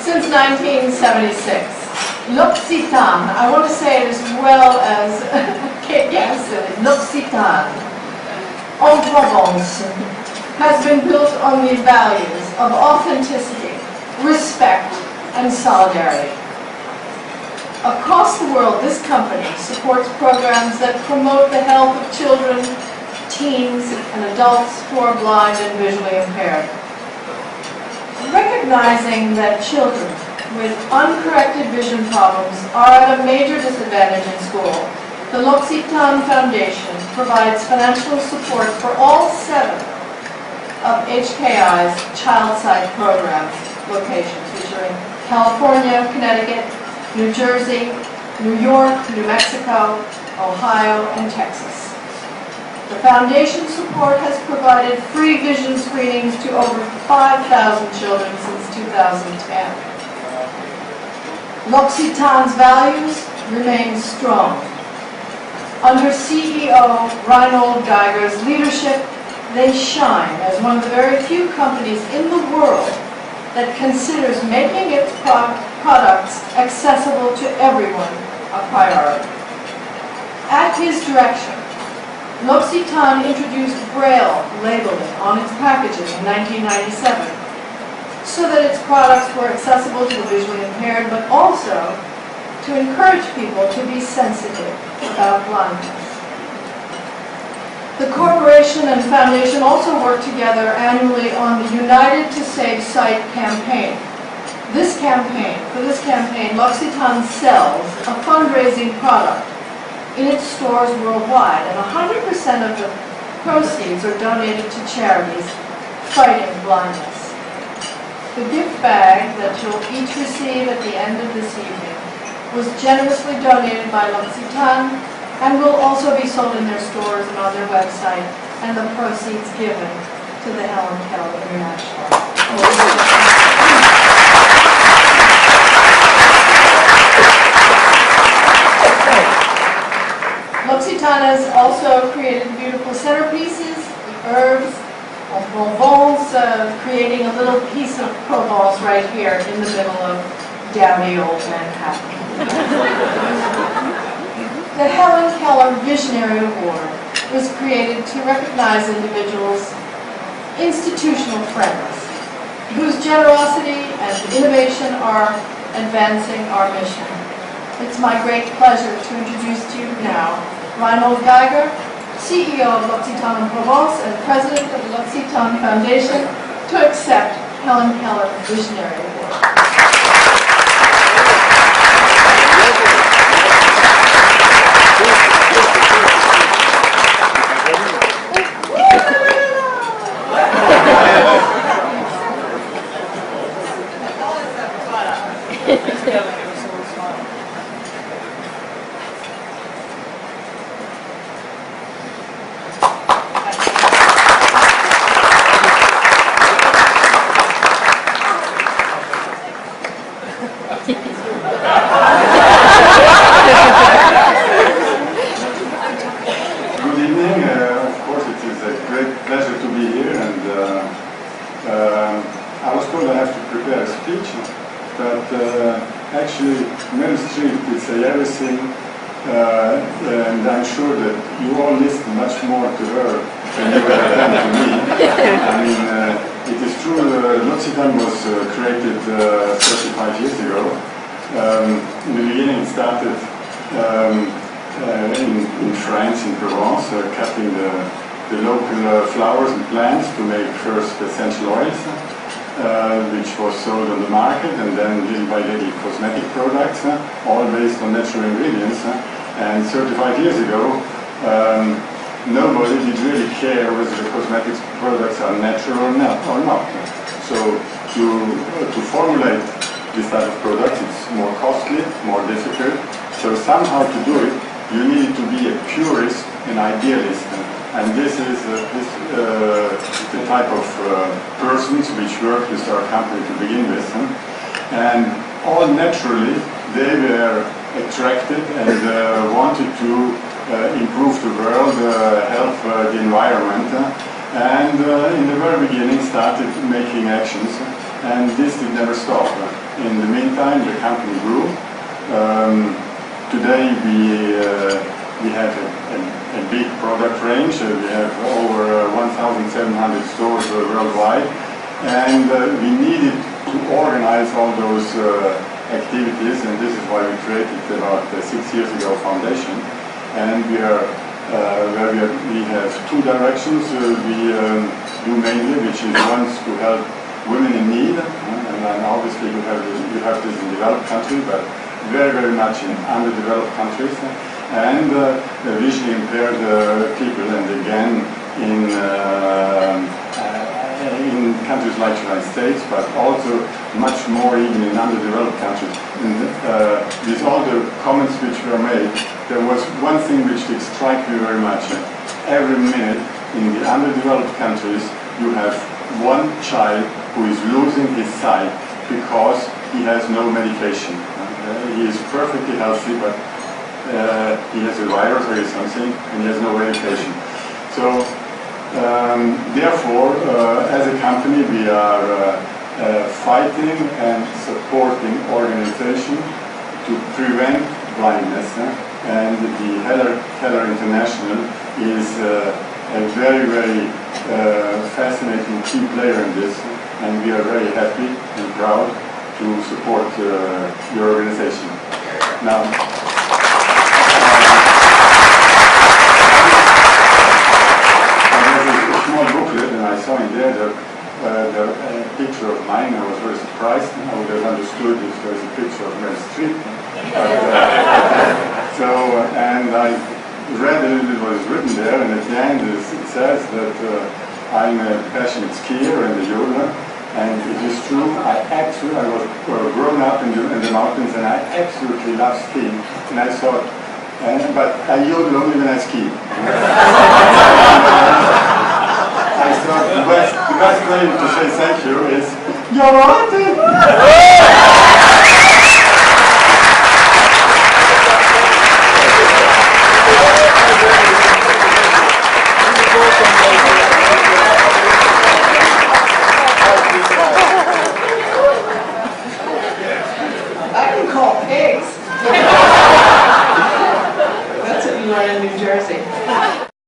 since 1976. L'Occitane, I want to say it as well as yes, L'Occitane, en Provence, has been built on the values of authenticity, respect, and solidarity. Across the world, this company supports programs that promote the health of children, teens, and adults who are blind and visually impaired. Recognizing that children with uncorrected vision problems are at a major disadvantage in school, the L'Occitane Foundation provides financial support for all 7 of HKI's Child Sight programs locations, featuring California, Connecticut, New Jersey, New York, New Mexico, Ohio, and Texas. The Foundation support has provided free vision screenings to over 5,000 children since 2010. L'Occitane's values remain strong. Under CEO Reinold Geiger's leadership, they shine as one of the very few companies in the world that considers making its products accessible to everyone a priority. At his direction, L'Occitane introduced Braille labeling on its packaging in 1997 so that its products were accessible to the visually impaired, but also to encourage people to be sensitive about blindness. The corporation and foundation also work together annually on the United to Save Sight campaign. For this campaign, L'Occitane sells a fundraising product in its stores worldwide, and 100% of the proceeds are donated to charities fighting blindness. The gift bag that you'll each receive at the end of this evening was generously donated by L'Occitane and will also be sold in their stores and on their website, and the proceeds given to the Helen Keller International. L'Occitane has also created beautiful centerpieces, herbs, en Provence, creating a little piece of Provence right here in the middle of dowdy old Manhattan. The Helen Keller Visionary Award was created to recognize individuals, institutional friends, whose generosity and innovation are advancing our mission. It's my great pleasure to introduce to you now Reinold Geiger, CEO of L'Occitane en Provence and President of the L'Occitane Foundation, to accept Helen Keller Visionary Award. Actually, Meryl Streep will say everything, and I'm sure that you all listen much more to her than you have done to me. I mean, it is true, L'Occitane was created 35 years ago. In the beginning it started in France, in Provence, cutting the local flowers and plants to make first essential oils. Which was sold on the market, and then little by little cosmetic products, all based on natural ingredients. And 35 years ago, nobody did really care whether the cosmetics products are natural or not. So to formulate this type of products, it's more costly, more difficult. So somehow to do it, you need to be a purist and idealist. And this is the type of persons which work with our company to begin with. And all naturally, they were attracted and wanted to improve the world, help the environment. And in the very beginning started making actions. and this did never stop. In the meantime, the company grew. Today we have a big product range. We have over 1,700 stores worldwide, and we needed to organize all those activities, and this is why we created about 6 years ago a foundation. And we are we have two directions. We do mainly, which is one to help women in need, and obviously you have this in developed countries, but very much in underdeveloped countries, and visually impaired people, and again in countries like the United States, but also much more even in underdeveloped countries. And with all the comments which were made, there was one thing which did strike me very much. Every minute in the underdeveloped countries, you have one child who is losing his sight because he has no medication. He is perfectly healthy, but he has a virus or something, and he has no medication. So, therefore, as a company, we are fighting and supporting organization to prevent blindness, and the Keller International is a very fascinating key player in this, and we are very happy and proud to support your organization. Now, there's a small booklet, and I saw in there the picture of mine. I was very surprised. I would have understood if there was a picture of Meryl Streep. And I read a little bit what is written there, and at the end it says that I'm a passionate skier and a yodeler, and it is true. I was grown up in the mountains, and I absolutely love skiing. And I thought, but I yodel only when I ski. I thought the best way to say thank you is, you're right.